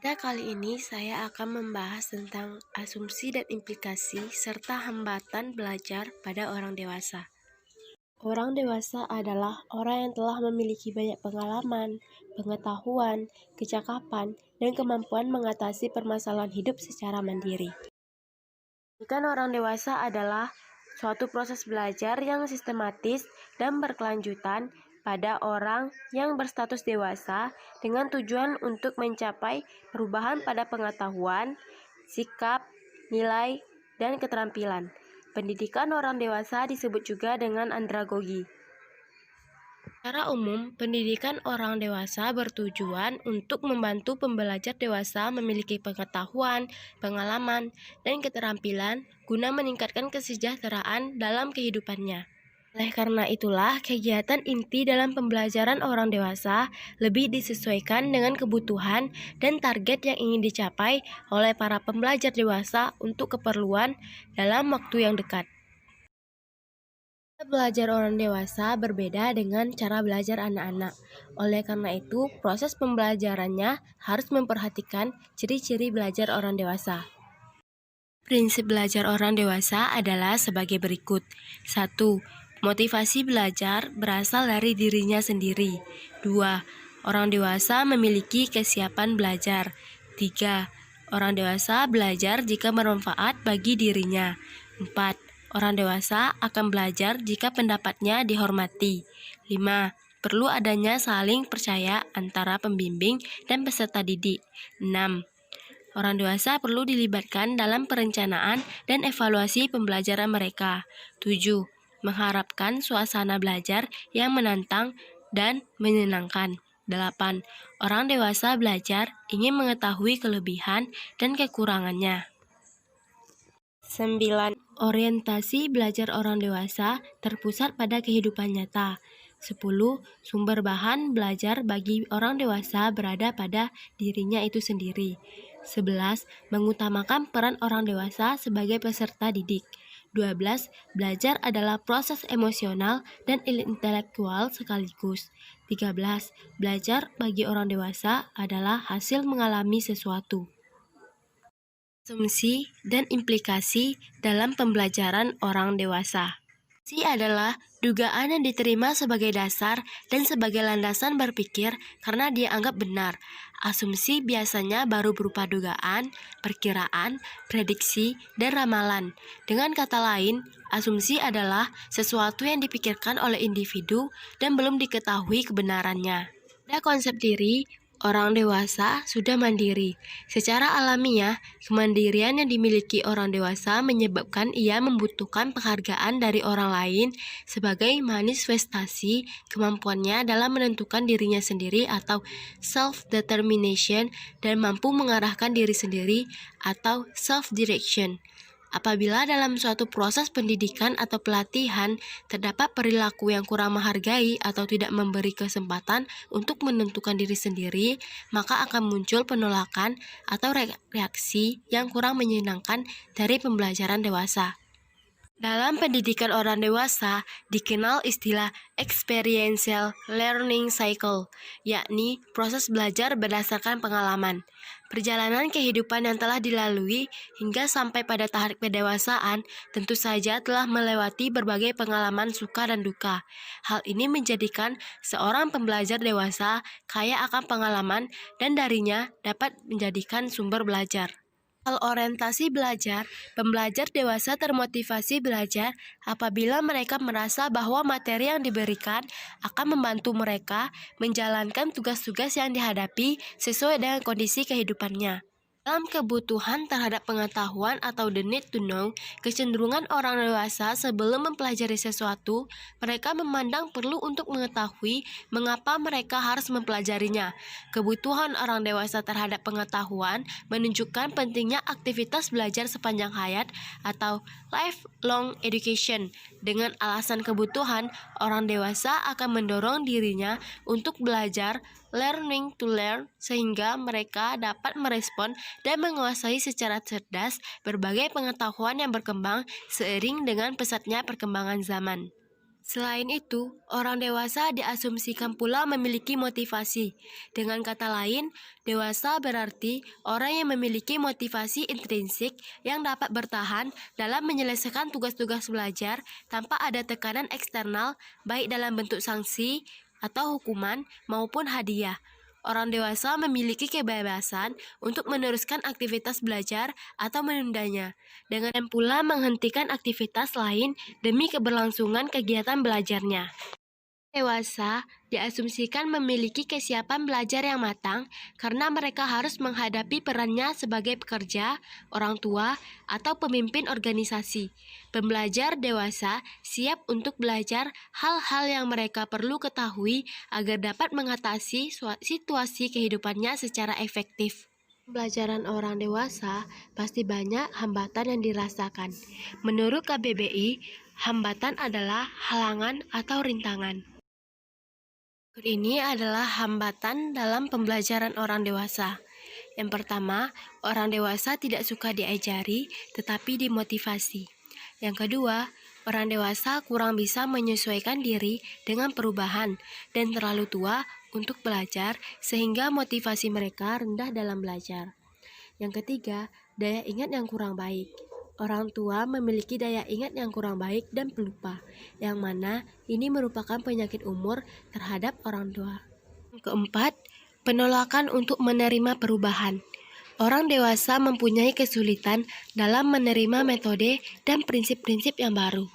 Pada kali ini saya akan membahas tentang asumsi dan implikasi serta hambatan belajar pada orang dewasa. Orang dewasa adalah orang yang telah memiliki banyak pengalaman, pengetahuan, kecakapan, dan kemampuan mengatasi permasalahan hidup secara mandiri. Pendidikan orang dewasa adalah suatu proses belajar yang sistematis dan berkelanjutan pada orang yang berstatus dewasa dengan tujuan untuk mencapai perubahan pada pengetahuan, sikap, nilai, dan keterampilan. Pendidikan orang dewasa disebut juga dengan andragogi. Secara umum, pendidikan orang dewasa bertujuan untuk membantu pembelajar dewasa memiliki pengetahuan, pengalaman, dan keterampilan guna meningkatkan kesejahteraan dalam kehidupannya. Oleh karena itulah, kegiatan inti dalam pembelajaran orang dewasa lebih disesuaikan dengan kebutuhan dan target yang ingin dicapai oleh para pembelajar dewasa untuk keperluan dalam waktu yang dekat. Belajar orang dewasa berbeda dengan cara belajar anak-anak. Oleh karena itu, proses pembelajarannya harus memperhatikan ciri-ciri belajar orang dewasa. Prinsip belajar orang dewasa adalah sebagai berikut. 1. Motivasi belajar berasal dari dirinya sendiri. 2. Orang dewasa memiliki kesiapan belajar. 3. Orang dewasa belajar jika bermanfaat bagi dirinya. 4. Orang dewasa akan belajar jika pendapatnya dihormati. 5. Perlu adanya saling percaya antara pembimbing dan peserta didik. 6. Orang dewasa perlu dilibatkan dalam perencanaan dan evaluasi pembelajaran mereka. 7. Mengharapkan suasana belajar yang menantang dan menyenangkan. 8. Orang dewasa belajar ingin mengetahui kelebihan dan kekurangannya. 9. Orientasi belajar orang dewasa terpusat pada kehidupan nyata. 10. Sumber bahan belajar bagi orang dewasa berada pada dirinya itu sendiri. 11. Mengutamakan peran orang dewasa sebagai peserta didik. 12. Belajar adalah proses emosional dan intelektual sekaligus. 13. Belajar bagi orang dewasa adalah hasil mengalami sesuatu. Asumsi dan implikasi dalam pembelajaran orang dewasa. Asumsi adalah dugaan yang diterima sebagai dasar dan sebagai landasan berpikir karena dianggap benar. Asumsi biasanya baru berupa dugaan, perkiraan, prediksi, dan ramalan. Dengan kata lain, asumsi adalah sesuatu yang dipikirkan oleh individu dan belum diketahui kebenarannya. Pada konsep diri, orang dewasa sudah mandiri. Secara alamiah, kemandirian yang dimiliki orang dewasa menyebabkan ia membutuhkan penghargaan dari orang lain sebagai manifestasi kemampuannya dalam menentukan dirinya sendiri atau self-determination dan mampu mengarahkan diri sendiri atau self-direction. Apabila dalam suatu proses pendidikan atau pelatihan terdapat perilaku yang kurang menghargai atau tidak memberi kesempatan untuk menentukan diri sendiri, maka akan muncul penolakan atau reaksi yang kurang menyenangkan dari pembelajaran dewasa. Dalam pendidikan orang dewasa, dikenal istilah experiential learning cycle, yakni proses belajar berdasarkan pengalaman. Perjalanan kehidupan yang telah dilalui hingga sampai pada tahap kedewasaan tentu saja telah melewati berbagai pengalaman suka dan duka. Hal ini menjadikan seorang pembelajar dewasa kaya akan pengalaman dan darinya dapat menjadikan sumber belajar. Hal orientasi belajar, pembelajar dewasa termotivasi belajar apabila mereka merasa bahwa materi yang diberikan akan membantu mereka menjalankan tugas-tugas yang dihadapi sesuai dengan kondisi kehidupannya. Dalam kebutuhan terhadap pengetahuan atau the need to know, kecenderungan orang dewasa sebelum mempelajari sesuatu, mereka memandang perlu untuk mengetahui mengapa mereka harus mempelajarinya. Kebutuhan orang dewasa terhadap pengetahuan menunjukkan pentingnya aktivitas belajar sepanjang hayat atau lifelong education. Dengan alasan kebutuhan, orang dewasa akan mendorong dirinya untuk belajar learning to learn sehingga mereka dapat merespon dan menguasai secara cerdas berbagai pengetahuan yang berkembang seiring dengan pesatnya perkembangan zaman. Selain itu, orang dewasa diasumsikan pula memiliki motivasi. Dengan kata lain, dewasa berarti orang yang memiliki motivasi intrinsik yang dapat bertahan dalam menyelesaikan tugas-tugas belajar tanpa ada tekanan eksternal, baik dalam bentuk sanksi atau hukuman maupun hadiah. Orang dewasa memiliki kebebasan untuk meneruskan aktivitas belajar atau menundanya, dengan pula menghentikan aktivitas lain demi keberlangsungan kegiatan belajarnya. Dewasa diasumsikan memiliki kesiapan belajar yang matang karena mereka harus menghadapi perannya sebagai pekerja, orang tua, atau pemimpin organisasi. Pembelajar dewasa siap untuk belajar hal-hal yang mereka perlu ketahui agar dapat mengatasi situasi kehidupannya secara efektif. Pembelajaran orang dewasa pasti banyak hambatan yang dirasakan. Menurut KBBI, hambatan adalah halangan atau rintangan. Berikut ini adalah hambatan dalam pembelajaran orang dewasa. Yang pertama, orang dewasa tidak suka diajari, tetapi dimotivasi. Yang kedua, orang dewasa kurang bisa menyesuaikan diri dengan perubahan dan terlalu tua untuk belajar, sehingga motivasi mereka rendah dalam belajar. Yang ketiga, daya ingat yang kurang baik. Orang tua memiliki daya ingat yang kurang baik dan pelupa, yang mana ini merupakan penyakit umur terhadap orang tua. Yang keempat, penolakan untuk menerima perubahan. Orang dewasa mempunyai kesulitan dalam menerima metode dan prinsip-prinsip yang baru.